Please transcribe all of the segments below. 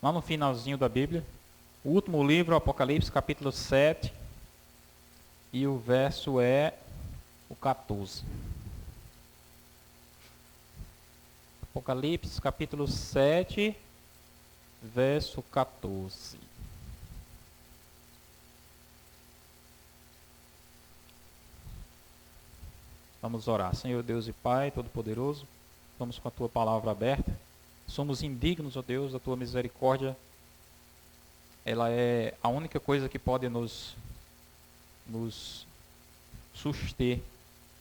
lá no finalzinho da Bíblia, o último livro, Apocalipse, capítulo 7, e o verso é o 14. Apocalipse, capítulo 7, verso 14. Vamos orar. Senhor Deus e Pai Todo-Poderoso, vamos com a Tua palavra aberta. Somos indignos, ó Deus, da Tua misericórdia. Ela é a única coisa que pode nos suster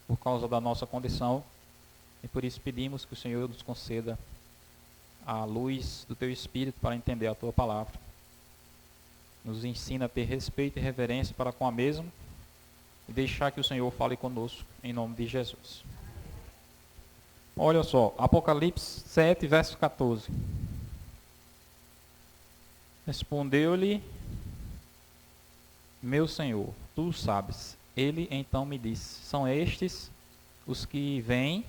por causa da nossa condição. E por isso pedimos que o Senhor nos conceda a luz do Teu Espírito para entender a Tua palavra. Nos ensina a ter respeito e reverência para com a mesma e deixar que o Senhor fale conosco, em nome de Jesus. Olha só, Apocalipse 7, verso 14. Respondeu-lhe, meu Senhor, tu sabes. Ele então me disse, são estes os que vêm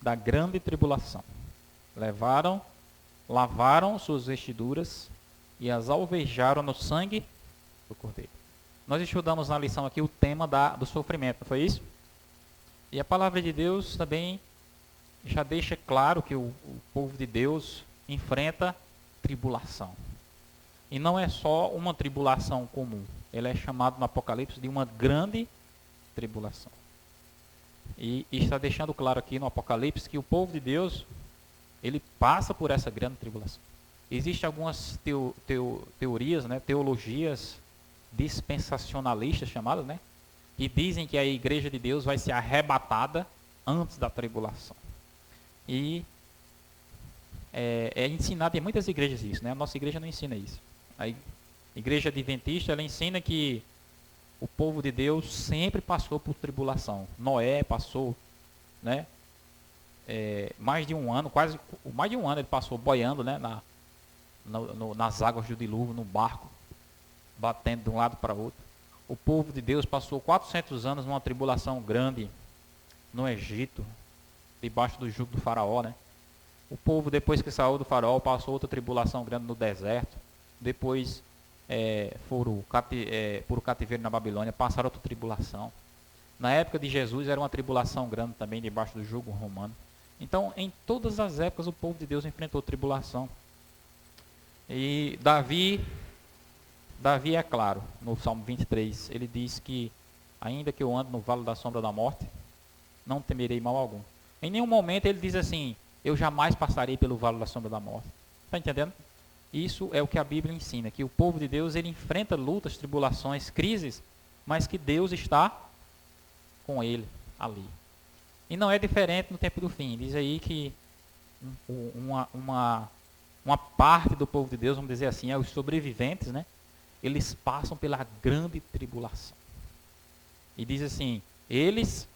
da grande tribulação. Lavaram suas vestiduras e as alvejaram no sangue do Cordeiro. Nós estudamos na lição aqui o tema do sofrimento, não foi isso? E a palavra de Deus também já deixa claro que o povo de Deus enfrenta tribulação. E não é só uma tribulação comum. Ele é chamado no Apocalipse de uma grande tribulação. E está deixando claro aqui no Apocalipse que o povo de Deus, ele passa por essa grande tribulação. Existem algumas teorias, né, teologias dispensacionalistas chamadas, né, que dizem que a igreja de Deus vai ser arrebatada antes da tribulação. E é ensinado em muitas igrejas isso, né? A nossa igreja não ensina isso. A igreja adventista, ela ensina que o povo de Deus sempre passou por tribulação. Noé passou, né? Mais de um ano, quase mais de um ano ele passou boiando, né? Nas águas do dilúvio, no barco, batendo de um lado para outro. O povo de Deus passou 400 anos numa tribulação grande no Egito, debaixo do jugo do faraó, né? O povo, depois que saiu do faraó, passou outra tribulação grande no deserto. Depois foram por cativeiro na Babilônia, passaram outra tribulação. Na época de Jesus era uma tribulação grande também, debaixo do jugo romano. Então, em todas as épocas, o povo de Deus enfrentou tribulação. E Davi é claro, no Salmo 23, ele diz que, ainda que eu ande no vale da sombra da morte, não temerei mal algum. Em nenhum momento ele diz assim, eu jamais passarei pelo vale da sombra da morte. Está entendendo? Isso é o que a Bíblia ensina, que o povo de Deus, ele enfrenta lutas, tribulações, crises, mas que Deus está com ele ali. E não é diferente no tempo do fim. Diz aí que uma parte do povo de Deus, vamos dizer assim, os sobreviventes, né? Eles passam pela grande tribulação. E diz assim, eles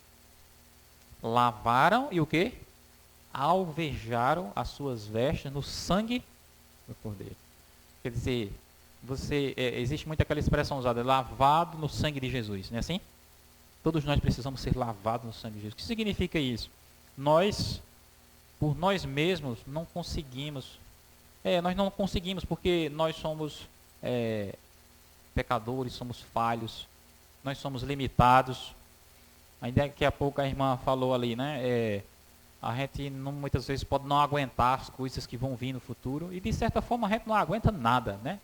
lavaram e o quê? Alvejaram as suas vestes no sangue do Cordeiro. Quer dizer, existe muito aquela expressão usada, lavado no sangue de Jesus, não é assim? Todos nós precisamos ser lavados no sangue de Jesus. O que significa isso? Nós, por nós mesmos, não conseguimos. Nós não conseguimos porque nós somos pecadores, somos falhos, nós somos limitados. Ainda que a pouco a irmã falou ali, né? A gente muitas vezes pode não aguentar as coisas que vão vir no futuro. E de certa forma a gente não aguenta nada, né?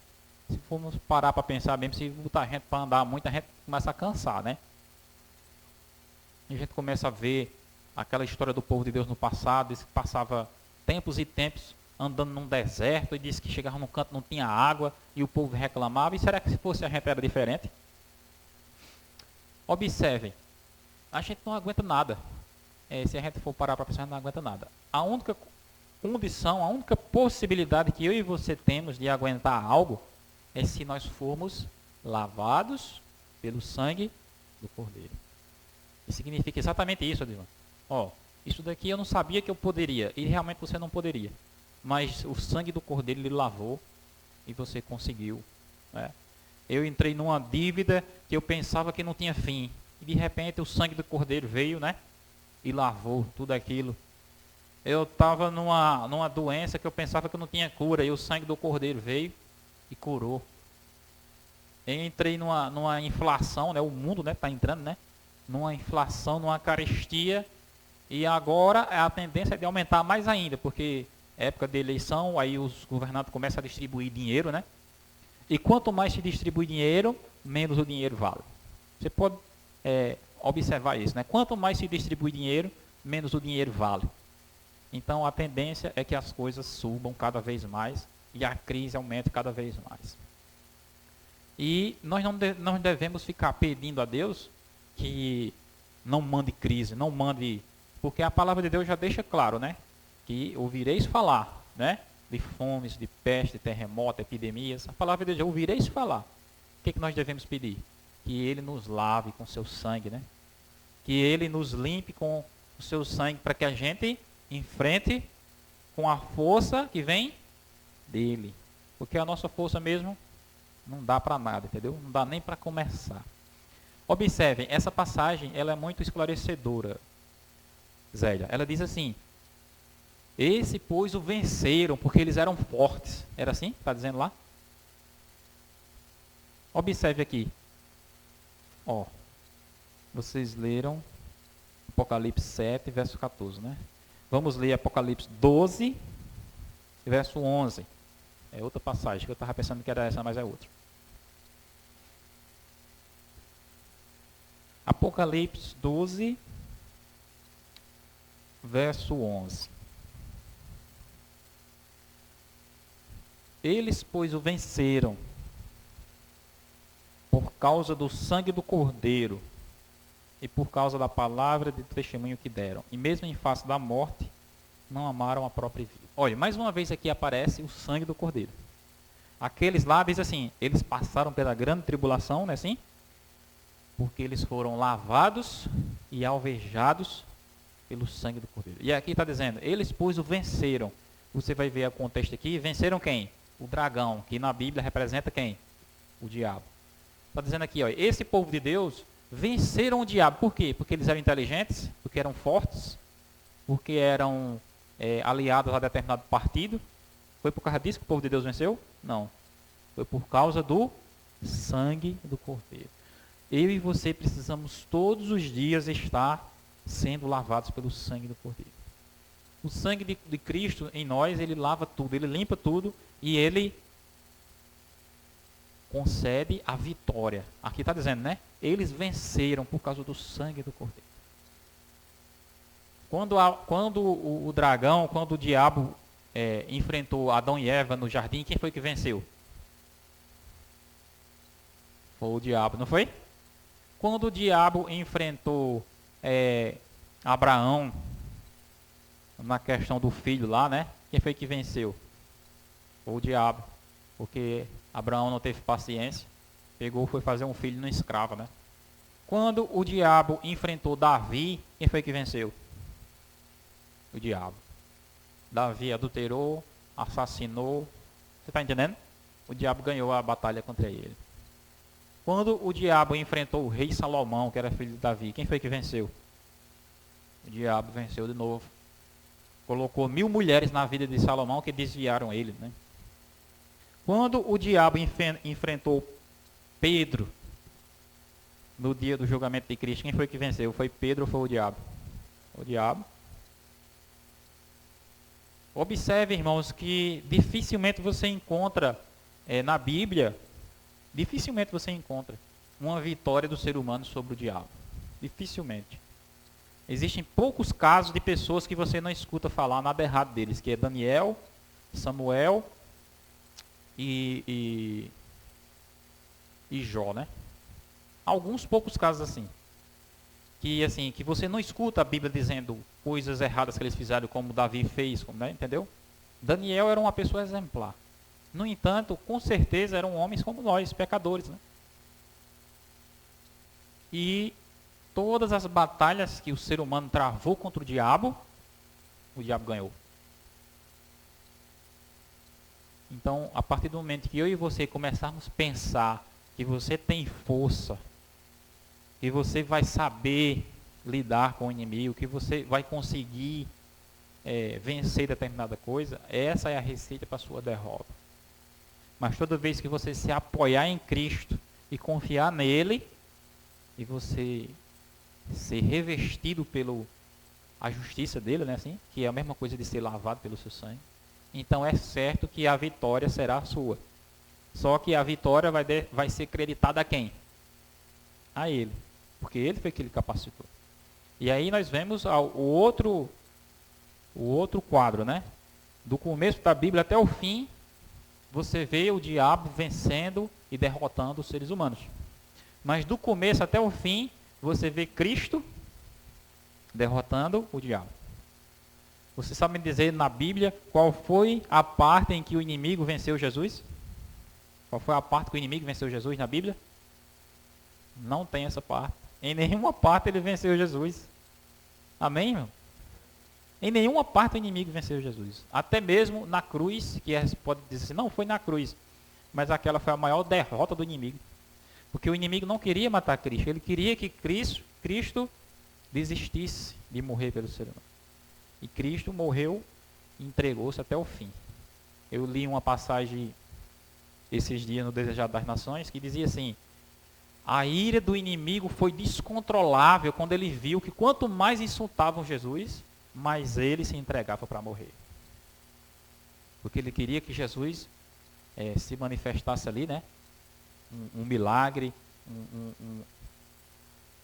Se formos parar para pensar mesmo, se botar a gente para andar muito, a gente começa a cansar, né? E a gente começa a ver aquela história do povo de Deus no passado, diz que passava tempos e tempos andando num deserto e disse que chegava num canto não tinha água e o povo reclamava. E será que se fosse a gente era diferente? Observem, a gente não aguenta nada. Se a gente for parar para pensar, a gente não aguenta nada. A única condição, a única possibilidade que eu e você temos de aguentar algo é se nós formos lavados pelo sangue do Cordeiro. E significa exatamente isso, Adilson. Isso daqui eu não sabia que eu poderia, e realmente você não poderia. Mas o sangue do Cordeiro lhe lavou e você conseguiu. Né? Eu entrei numa dívida que eu pensava que não tinha fim. E de repente o sangue do Cordeiro veio, né? E lavou tudo aquilo. Eu estava numa doença que eu pensava que eu não tinha cura, e o sangue do Cordeiro veio e curou. Eu entrei numa inflação, né? O mundo, né, está entrando, né? Numa inflação, numa carestia, e agora a tendência é de aumentar mais ainda, porque é época de eleição, aí os governantes começam a distribuir dinheiro, né? E quanto mais se distribui dinheiro, menos o dinheiro vale. Você pode observar isso, né? Quanto mais se distribui dinheiro, menos o dinheiro vale. Então a tendência é que as coisas subam cada vez mais e a crise aumente cada vez mais. E nós não devemos ficar pedindo a Deus que não mande crise, não mande, porque a palavra de Deus já deixa claro, né? Que ouvireis falar, né? De fomes, de peste, terremoto, epidemias. A palavra de Deus, ouvireis falar. O que nós devemos pedir? Que Ele nos lave com seu sangue, né? Que Ele nos limpe com o seu sangue, para que a gente enfrente com a força que vem dEle. Porque a nossa força mesmo não dá para nada, entendeu? Não dá nem para começar. Observem, essa passagem ela é muito esclarecedora, Zélia. Ela diz assim: esse, pois, o venceram, porque eles eram fortes. Era assim? Está dizendo lá? Observe aqui. Ó, vocês leram Apocalipse 7, verso 14, né? Vamos ler Apocalipse 12, verso 11. É outra passagem, que eu estava pensando que era essa, mas é outra. Apocalipse 12, verso 11. Eles, pois, o venceram por causa do sangue do Cordeiro e por causa da palavra de testemunho que deram. E mesmo em face da morte, não amaram a própria vida. Olha, mais uma vez aqui aparece o sangue do Cordeiro. Aqueles lá, diz assim, eles passaram pela grande tribulação, não é assim? Porque eles foram lavados e alvejados pelo sangue do Cordeiro. E aqui está dizendo, eles, pois, o venceram. Você vai ver o contexto aqui, venceram quem? O dragão, que na Bíblia representa quem? O diabo. Está dizendo aqui, ó, esse povo de Deus venceram o diabo. Por quê? Porque eles eram inteligentes, porque eram fortes, porque eram aliados a determinado partido. Foi por causa disso que o povo de Deus venceu? Não. Foi por causa do sangue do Cordeiro. Eu e você precisamos todos os dias estar sendo lavados pelo sangue do Cordeiro. O sangue de Cristo em nós, ele lava tudo, ele limpa tudo e ele concede a vitória. Aqui está dizendo, né? Eles venceram por causa do sangue do Cordeiro. Quando o dragão, quando o diabo enfrentou Adão e Eva no jardim, quem foi que venceu? Foi o diabo, não foi? Quando o diabo enfrentou Abraão na questão do filho lá, né? Quem foi que venceu? Foi o diabo. Porque Abraão não teve paciência, foi fazer um filho no escravo, né? Quando o diabo enfrentou Davi, quem foi que venceu? O diabo. Davi adulterou, assassinou. Você está entendendo? O diabo ganhou a batalha contra ele. Quando o diabo enfrentou o rei Salomão, que era filho de Davi, quem foi que venceu? O diabo venceu de novo. Colocou 1000 mulheres na vida de Salomão que desviaram ele, né? Quando o diabo enfrentou Pedro no dia do julgamento de Cristo, quem foi que venceu? Foi Pedro ou foi o diabo? O diabo. Observe, irmãos, que dificilmente você encontra na Bíblia, dificilmente você encontra uma vitória do ser humano sobre o diabo. Dificilmente. Existem poucos casos de pessoas que você não escuta falar nada errado deles, que é Daniel, Samuel e Jó, né? Alguns poucos casos assim. Que você não escuta a Bíblia dizendo coisas erradas que eles fizeram, como Davi fez, né? Entendeu? Daniel era uma pessoa exemplar. No entanto, com certeza eram homens como nós, pecadores, né? E todas as batalhas que o ser humano travou contra o diabo ganhou. Então, a partir do momento que eu e você começarmos a pensar que você tem força, que você vai saber lidar com o inimigo, que você vai conseguir vencer determinada coisa, essa é a receita para a sua derrota. Mas toda vez que você se apoiar em Cristo e confiar nele, e você ser revestido pelo a justiça dele, né, assim, que é a mesma coisa de ser lavado pelo seu sangue, então é certo que a vitória será sua. Só que a vitória vai ser creditada a quem? A ele, porque ele foi que ele capacitou. E aí nós vemos o outro quadro, né? Do começo da Bíblia até o fim, você vê o diabo vencendo e derrotando os seres humanos. Mas do começo até o fim, você vê Cristo derrotando o diabo. Você sabe me dizer na Bíblia qual foi a parte em que o inimigo venceu Jesus? Qual foi a parte que o inimigo venceu Jesus na Bíblia? Não tem essa parte. Em nenhuma parte ele venceu Jesus. Amém, irmão? Em nenhuma parte o inimigo venceu Jesus. Até mesmo na cruz, que pode dizer assim, não foi na cruz, mas aquela foi a maior derrota do inimigo. Porque o inimigo não queria matar Cristo, ele queria que Cristo desistisse de morrer pelo ser humano. E Cristo morreu e entregou-se até o fim. Eu li uma passagem esses dias no Desejado das Nações que dizia assim: a ira do inimigo foi descontrolável quando ele viu que quanto mais insultavam Jesus, mais ele se entregava para morrer. Porque ele queria que Jesus se manifestasse ali, né? Um milagre,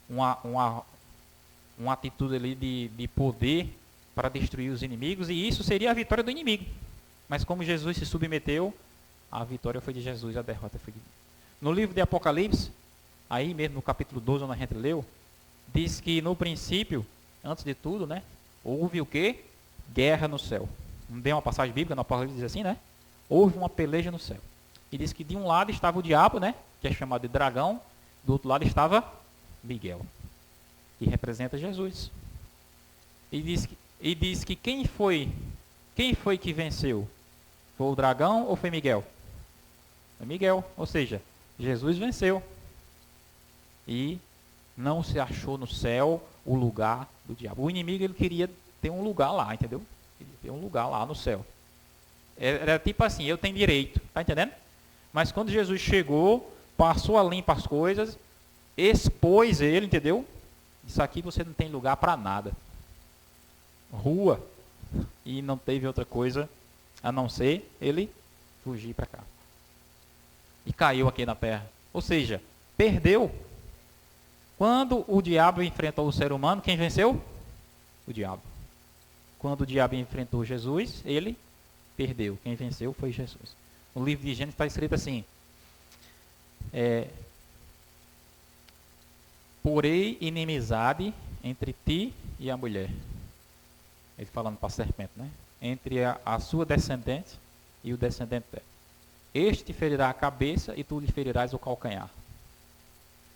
uma atitude ali de poder para destruir os inimigos, e isso seria a vitória do inimigo. Mas como Jesus se submeteu, a vitória foi de Jesus, a derrota foi de Deus. No livro de Apocalipse, aí mesmo no capítulo 12, onde a gente leu, diz que no princípio, antes de tudo, né, houve o quê? Guerra no céu. Não tem uma passagem bíblica no Apocalipse diz assim, né? Houve uma peleja no céu. E diz que de um lado estava o diabo, né, que é chamado de dragão, do outro lado estava Miguel, que representa Jesus. E diz que quem foi que venceu? Foi o dragão ou foi Miguel? Foi Miguel, ou seja, Jesus venceu. E não se achou no céu o lugar do diabo. O inimigo ele queria ter um lugar lá, entendeu? Queria ter um lugar lá no céu. Era tipo assim, eu tenho direito, tá entendendo? Mas quando Jesus chegou, passou a limpo as coisas, expôs ele, entendeu? Isso aqui você não tem lugar para nada. Rua. E não teve outra coisa a não ser ele fugir para cá. E caiu aqui na terra. Ou seja, perdeu. Quando o diabo enfrentou o ser humano, quem venceu? O diabo. Quando o diabo enfrentou Jesus, ele perdeu. Quem venceu foi Jesus. No livro de Gênesis está escrito assim: porém inimizade entre ti e a mulher. Ele falando para a serpente, né? Entre a sua descendente e o descendente dela. Este te ferirá a cabeça e tu lhe ferirás o calcanhar.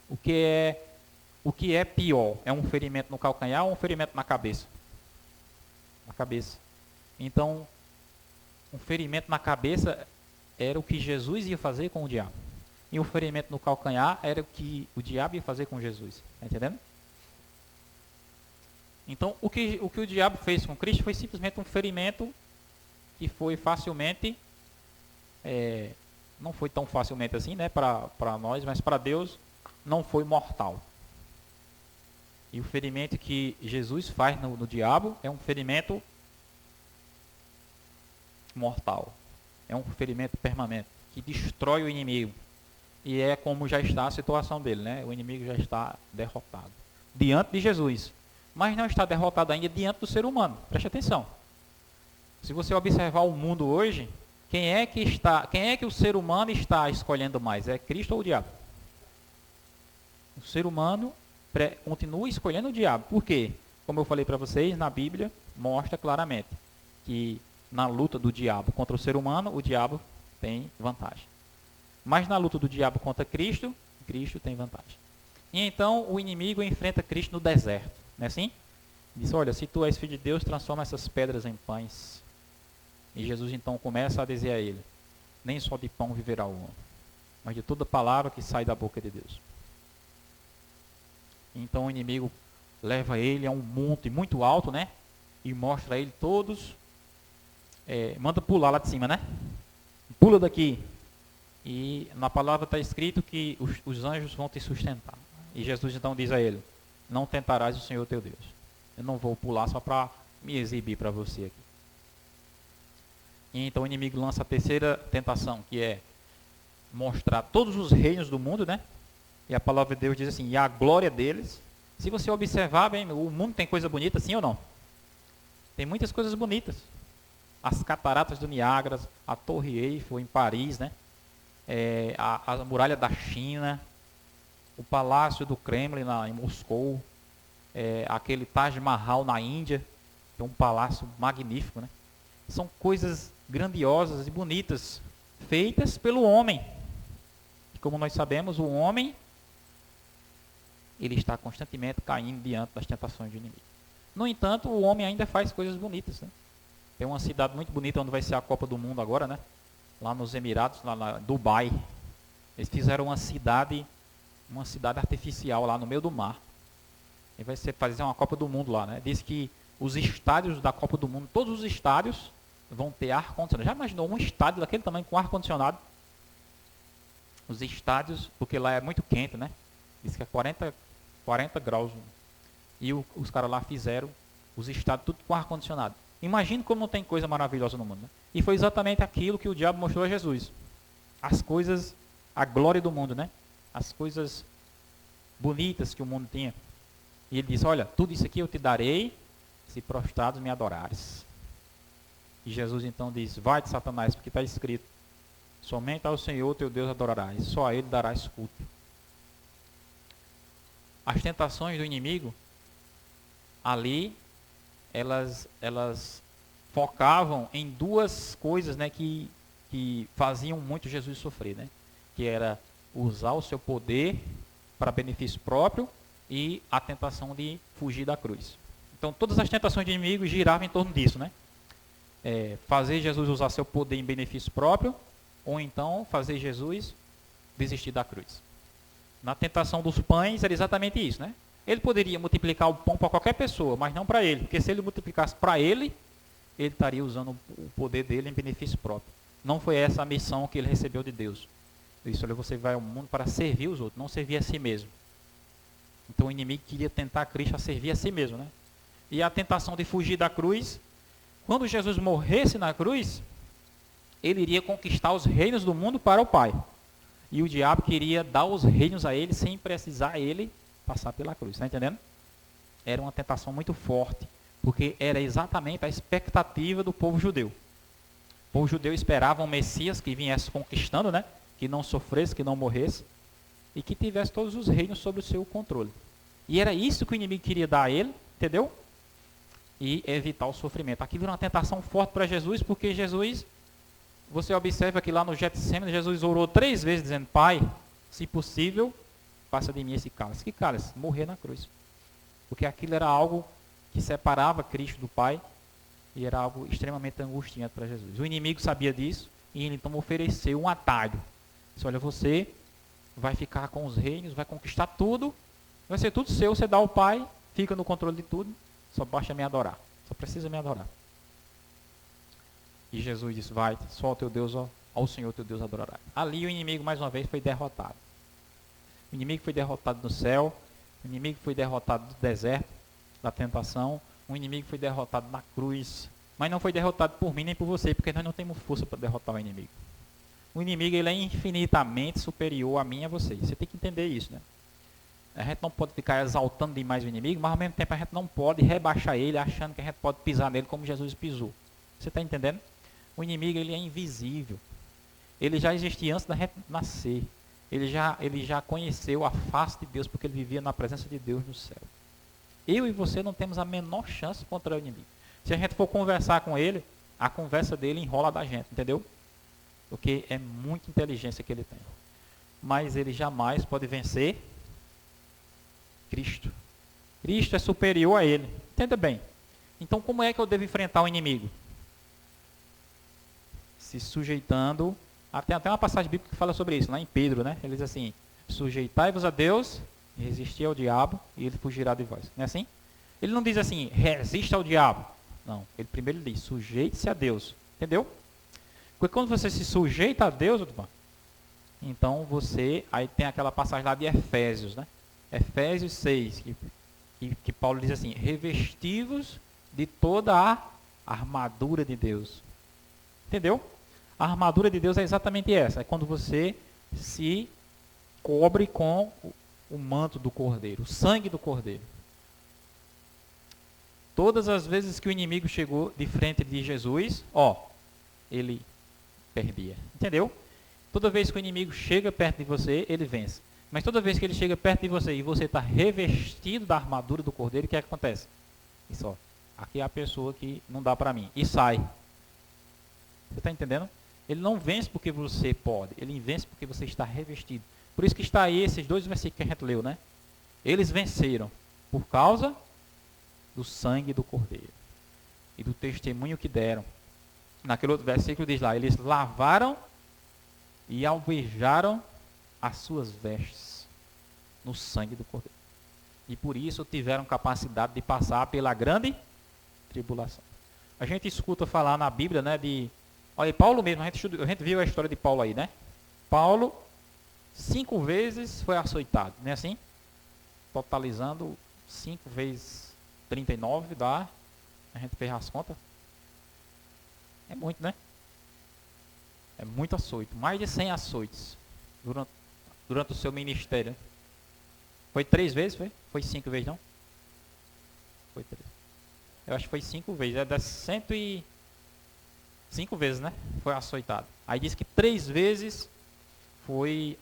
O que é pior? É um ferimento no calcanhar ou um ferimento na cabeça? Na cabeça. Então, um ferimento na cabeça era o que Jesus ia fazer com o diabo. E um ferimento no calcanhar era o que o diabo ia fazer com Jesus. Está entendendo? Então, o que o diabo fez com Cristo foi simplesmente um ferimento que foi facilmente, não foi tão facilmente assim, né, para nós, mas para Deus não foi mortal. E o ferimento que Jesus faz no diabo é um ferimento mortal. É um ferimento permanente, que destrói o inimigo. E é como já está a situação dele, né? O inimigo já está derrotado diante de Jesus. Mas não está derrotado ainda diante do ser humano. Preste atenção. Se você observar o mundo hoje, quem é que o ser humano está escolhendo mais? É Cristo ou o diabo? O ser humano continua escolhendo o diabo. Por quê? Como eu falei para vocês, na Bíblia mostra claramente que na luta do diabo contra o ser humano, o diabo tem vantagem. Mas na luta do diabo contra Cristo, Cristo tem vantagem. E então o inimigo enfrenta Cristo no deserto. Não é assim? Diz, olha, se tu és filho de Deus, transforma essas pedras em pães. E Jesus então começa a dizer a ele: nem só de pão viverá o homem, mas de toda palavra que sai da boca de Deus. Então o inimigo leva ele a um monte muito alto, né? e mostra a ele todos, manda pular lá de cima, né? Pula daqui. E na palavra está escrito que os anjos vão te sustentar. E Jesus então diz a ele: não tentarás o Senhor teu Deus. Eu não vou pular só para me exibir para você aqui. E então o inimigo lança a terceira tentação, que é mostrar todos os reinos do mundo, né? E a palavra de Deus diz assim: e a glória deles. Se você observar bem, o mundo tem coisa bonita, sim ou não? Tem muitas coisas bonitas. As cataratas do Niágara, a Torre Eiffel em Paris, né? A muralha da China, o Palácio do Kremlin em Moscou, aquele Taj Mahal na Índia, que é um palácio magnífico, né? São coisas grandiosas e bonitas, feitas pelo homem. E como nós sabemos, o homem, ele está constantemente caindo diante das tentações do inimigo. No entanto, o homem ainda faz coisas bonitas, né? Tem uma cidade muito bonita onde vai ser a Copa do Mundo agora, né? Lá nos Emirados, lá na Dubai. Eles fizeram uma cidade artificial lá no meio do mar. E vai fazer uma Copa do Mundo lá, né? Diz que os estádios da Copa do Mundo, todos os estádios vão ter ar-condicionado. Já imaginou um estádio daquele tamanho com ar-condicionado? Os estádios, porque lá é muito quente, né? Diz que é 40 graus. E os caras lá fizeram os estádios tudo com ar-condicionado. Imagine como não tem coisa maravilhosa no mundo, né? E foi exatamente aquilo que o diabo mostrou a Jesus. As coisas, a glória do mundo, né? As coisas bonitas que o mundo tinha. E ele diz: olha, tudo isso aqui eu te darei se prostrados me adorares. E Jesus então diz: vai de Satanás, porque está escrito: somente ao Senhor teu Deus adorarás, só a Ele darás culto. As tentações do inimigo, ali, elas focavam em duas coisas, né, que faziam muito Jesus sofrer, né? Que era usar o seu poder para benefício próprio e a tentação de fugir da cruz. Então, todas as tentações do inimigo giravam em torno disso, né? Fazer Jesus usar seu poder em benefício próprio, ou então fazer Jesus desistir da cruz. Na tentação dos pães era exatamente isso, né? Ele poderia multiplicar o pão para qualquer pessoa, mas não para ele, porque se ele multiplicasse para ele estaria usando o poder dele em benefício próprio. Não foi essa a missão que ele recebeu de Deus. Ele disse: olha, você vai ao mundo para servir os outros, não servir a si mesmo. Então o inimigo queria tentar Cristo a servir a si mesmo, né? E a tentação de fugir da cruz, quando Jesus morresse na cruz, ele iria conquistar os reinos do mundo para o Pai. E o diabo queria dar os reinos a ele sem precisar ele passar pela cruz. Está entendendo? Era uma tentação muito forte, porque era exatamente a expectativa do povo judeu. O povo judeu esperava um Messias que viesse conquistando, né? Que não sofresse, que não morresse, e que tivesse todos os reinos sob o seu controle. E era isso que o inimigo queria dar a ele, entendeu? E evitar o sofrimento. Aquilo era uma tentação forte para Jesus, porque Jesus, você observa que lá no Getsêmani, Jesus orou 3 vezes dizendo: Pai, se possível, passa de mim esse cálice. Que cálice? Morrer na cruz. Porque aquilo era algo que separava Cristo do Pai e era algo extremamente angustiante para Jesus. O inimigo sabia disso e ele então ofereceu um atalho. Disse: olha, você vai ficar com os reinos, vai conquistar tudo, vai ser tudo seu, você dá ao Pai, fica no controle de tudo, só basta me adorar, só precisa me adorar. E Jesus disse: vai, só ao teu Deus, ao Senhor teu Deus adorará. Ali o inimigo mais uma vez foi derrotado. O inimigo foi derrotado no céu, o inimigo foi derrotado no deserto, da tentação, o inimigo foi derrotado na cruz, mas não foi derrotado por mim nem por você, porque nós não temos força para derrotar o inimigo. O inimigo, ele é infinitamente superior a mim e a você. Você tem que entender isso, né? A gente não pode ficar exaltando demais o inimigo, mas ao mesmo tempo a gente não pode rebaixar ele achando que a gente pode pisar nele como Jesus pisou. Você está entendendo? O inimigo, ele é invisível. Ele já existia antes da gente nascer. Ele já conheceu a face de Deus, porque ele vivia na presença de Deus no céu. Eu e você não temos a menor chance contra o inimigo. Se a gente for conversar com ele, a conversa dele enrola da gente, entendeu? Porque é muita inteligência que ele tem. Mas ele jamais pode vencer Cristo. Cristo é superior a ele. Entenda bem. Então, como é que eu devo enfrentar o inimigo? Se sujeitando. Tem até uma passagem bíblica que fala sobre isso, lá em Pedro, né? Ele diz assim: sujeitai-vos a Deus, resistir ao diabo, e ele fugirá de vós. Não é assim? Ele não diz assim: resista ao diabo. Não. Ele primeiro diz, sujeite-se a Deus. Entendeu? Porque quando você se sujeita a Deus, então você, aí tem aquela passagem lá de Efésios, né? Efésios 6, que Paulo diz assim, revestivos de toda a armadura de Deus. Entendeu? A armadura de Deus é exatamente essa, é quando você se cobre com o manto do Cordeiro, o sangue do Cordeiro. Todas as vezes que o inimigo chegou de frente de Jesus, ele perdia. Entendeu? Toda vez que o inimigo chega perto de você, ele vence. Mas toda vez que ele chega perto de você e você está revestido da armadura do Cordeiro, o que acontece? Isso, aqui é a pessoa que não dá para mim. E sai. Você está entendendo? Ele não vence porque você pode, ele vence porque você está revestido. Por isso que está aí esses dois versículos que a gente leu, né? Eles venceram por causa do sangue do Cordeiro e do testemunho que deram. Naquele outro versículo diz lá, eles lavaram e alvejaram as suas vestes no sangue do Cordeiro. E por isso tiveram capacidade de passar pela grande tribulação. A gente escuta falar na Bíblia, né, olha, Paulo mesmo, a gente viu a história de Paulo aí, né? Paulo, 5 vezes foi açoitado, não é assim? Totalizando 5 vezes 39 dá, a gente fez as contas. É muito, né? É muito açoito, mais de 100 açoites durante o seu ministério. Foi 3 vezes, foi? Foi 5 vezes, não? Foi 3. Eu acho que foi 5 vezes, é das 105 vezes, né? Foi açoitado. Aí diz que 3 vezes foi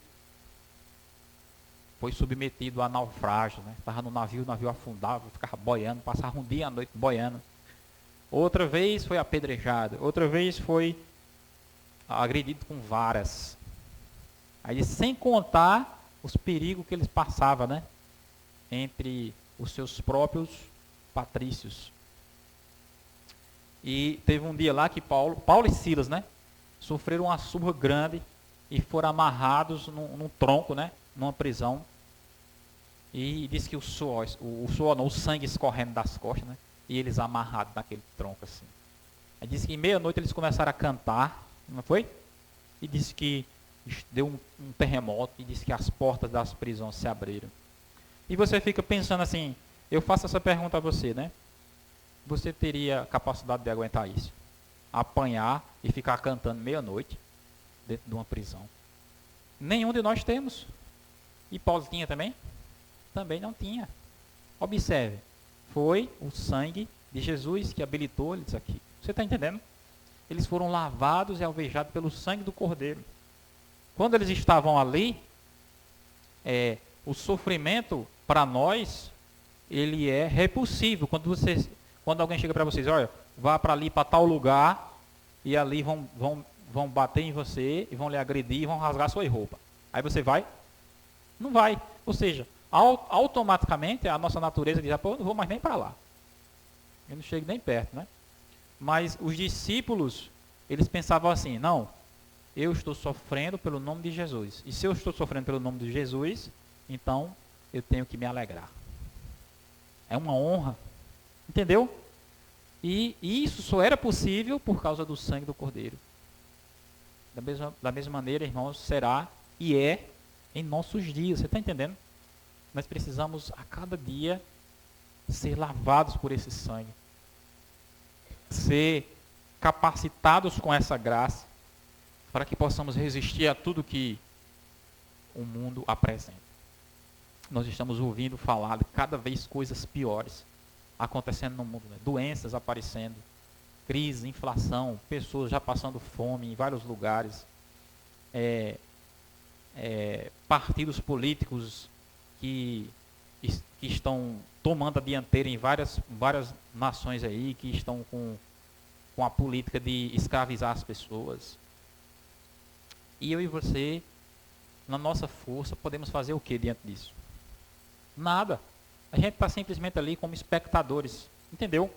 submetido a naufrágio, né? Estava no navio, o navio afundava, ficava boiando, passava um dia e a noite boiando. Outra vez foi apedrejado, outra vez foi agredido com varas. Aí sem contar os perigos que eles passavam, né? Entre os seus próprios patrícios. E teve um dia lá que Paulo e Silas, né? Sofreram uma surra grande e foram amarrados num tronco, né? Numa prisão. E disse que o sangue escorrendo das costas, né? E eles amarrados naquele tronco assim. Aí disse que meia-noite eles começaram a cantar, não foi? E disse que deu um terremoto e disse que as portas das prisões se abriram. E você fica pensando assim, eu faço essa pergunta a você, né? Você teria capacidade de aguentar isso? Apanhar e ficar cantando meia-noite dentro de uma prisão? Nenhum de nós temos. E Paulo tinha também? Também não tinha. Observe, foi o sangue de Jesus que habilitou eles aqui. Você está entendendo? Eles foram lavados e alvejados pelo sangue do Cordeiro. Quando eles estavam ali, o sofrimento para nós, ele é repulsivo. Quando alguém chega para vocês, olha, vá para ali, para tal lugar, e ali vão bater em você, e vão lhe agredir, e vão rasgar sua roupa. Aí você vai? Não vai. Ou seja, automaticamente a nossa natureza diz, pô, eu não vou mais nem para lá. Eu não chego nem perto, né? Mas os discípulos, eles pensavam assim, não, eu estou sofrendo pelo nome de Jesus. E se eu estou sofrendo pelo nome de Jesus, então eu tenho que me alegrar. É uma honra. Entendeu? E isso só era possível por causa do sangue do Cordeiro. Da mesma maneira, irmãos, será e é em nossos dias. Você está entendendo? Nós precisamos a cada dia ser lavados por esse sangue. Ser capacitados com essa graça para que possamos resistir a tudo que o mundo apresenta. Nós estamos ouvindo falar de cada vez coisas piores acontecendo no mundo, né? Doenças aparecendo, crise, inflação, pessoas já passando fome em vários lugares, partidos políticos que estão tomando a dianteira em várias nações aí, que estão com a política de escravizar as pessoas. E eu e você, na nossa força, podemos fazer o que diante disso? Nada. A gente está simplesmente ali como espectadores, entendeu?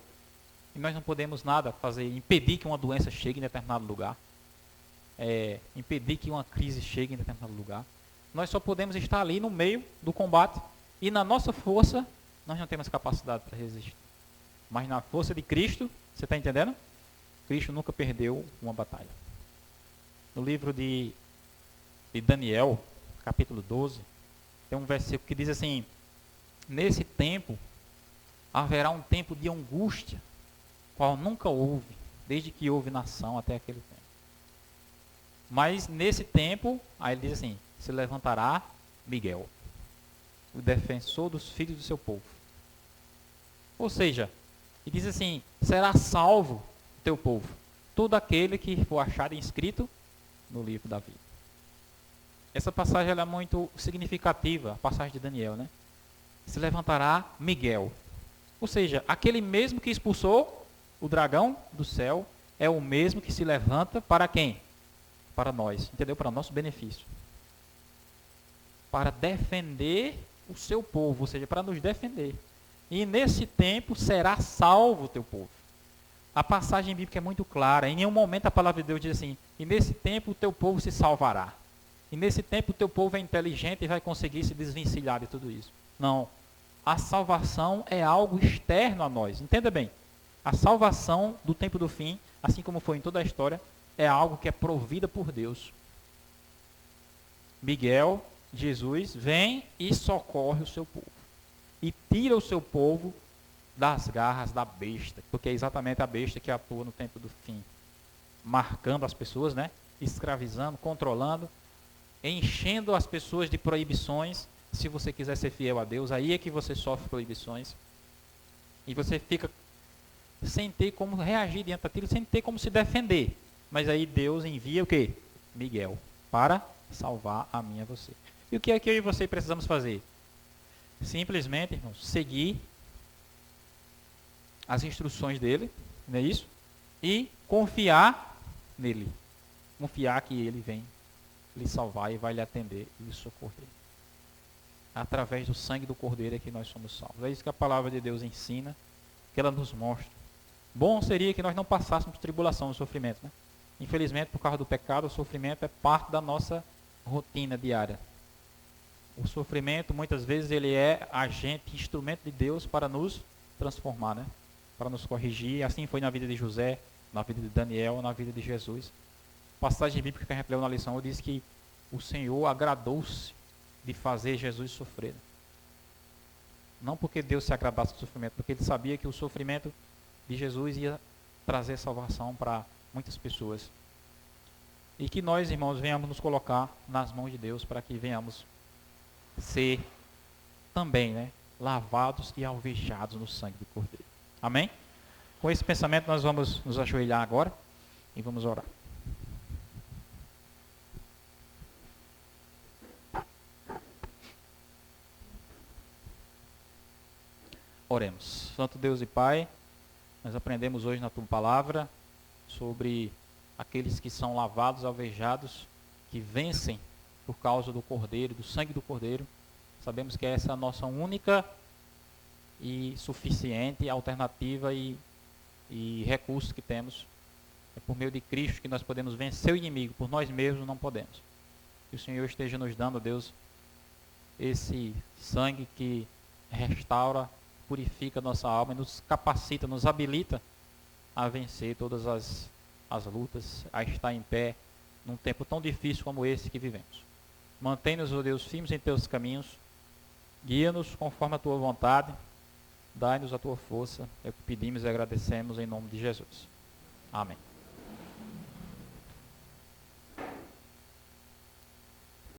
E nós não podemos nada fazer, impedir que uma doença chegue em determinado lugar, impedir que uma crise chegue em determinado lugar. Nós só podemos estar ali no meio do combate e na nossa força nós não temos capacidade para resistir. Mas na força de Cristo, você está entendendo? Cristo nunca perdeu uma batalha. No livro de Daniel, capítulo 12, tem um versículo que diz assim: nesse tempo haverá um tempo de angústia, qual nunca houve, desde que houve nação até aquele tempo. Mas nesse tempo, aí ele diz assim: se levantará Miguel, o defensor dos filhos do seu povo. Ou seja, ele diz assim: será salvo o teu povo, todo aquele que for achado inscrito no livro da vida. Essa passagem ela é muito significativa, a passagem de Daniel, né? Se levantará Miguel. Ou seja, aquele mesmo que expulsou o dragão do céu é o mesmo que se levanta para quem? Para nós, entendeu? Para nosso benefício. Para defender o seu povo, ou seja, para nos defender. E nesse tempo será salvo o teu povo. A passagem bíblica é muito clara. Em nenhum momento a palavra de Deus diz assim: e nesse tempo o teu povo se salvará. E nesse tempo o teu povo é inteligente e vai conseguir se desvencilhar de tudo isso. Não. A salvação é algo externo a nós. Entenda bem. A salvação do tempo do fim, assim como foi em toda a história, é algo que é provida por Deus. Miguel, Jesus, vem e socorre o seu povo. E tira o seu povo das garras da besta. Porque é exatamente a besta que atua no tempo do fim. Marcando as pessoas, né? Escravizando, controlando, enchendo as pessoas de proibições. Se você quiser ser fiel a Deus, aí é que você sofre proibições. E você fica sem ter como reagir diante daquilo, sem ter como se defender. Mas aí Deus envia o quê? Miguel, para salvar a mim e a você. E o que é que eu e você precisamos fazer? Simplesmente, irmãos, seguir as instruções dele, não é isso? E confiar nele. Confiar que ele vem lhe salvar e vai lhe atender e lhe socorrer. Através do sangue do Cordeiro é que nós somos salvos. É isso que a palavra de Deus ensina, que ela nos mostra. Bom seria que nós não passássemos tribulação e sofrimento, né? Infelizmente, por causa do pecado, o sofrimento é parte da nossa rotina diária. O sofrimento, muitas vezes, ele é agente, instrumento de Deus para nos transformar, né? Para nos corrigir. Assim foi na vida de José, na vida de Daniel, na vida de Jesus. A passagem bíblica que a gente leu na lição diz que o Senhor agradou-se de fazer Jesus sofrer. Não porque Deus se agradasse do sofrimento, porque ele sabia que o sofrimento de Jesus ia trazer salvação para muitas pessoas. E que nós, irmãos, venhamos nos colocar nas mãos de Deus para que venhamos ser também, né, lavados e alvejados no sangue do Cordeiro. Amém? Com esse pensamento nós vamos nos ajoelhar agora e vamos orar. Oremos. Santo Deus e Pai, nós aprendemos hoje na Tua Palavra sobre aqueles que são lavados, alvejados, que vencem por causa do Cordeiro, do sangue do Cordeiro. Sabemos que essa é a nossa única e suficiente alternativa e recurso que temos. É por meio de Cristo que nós podemos vencer o inimigo, por nós mesmos não podemos. Que o Senhor esteja nos dando, Deus, esse sangue que restaura, purifica nossa alma e nos capacita, nos habilita a vencer todas as lutas, a estar em pé num tempo tão difícil como esse que vivemos. Mantém-nos, ó Deus, firmes em teus caminhos, guia-nos conforme a tua vontade, dai-nos a tua força, é o que pedimos e agradecemos em nome de Jesus. Amém.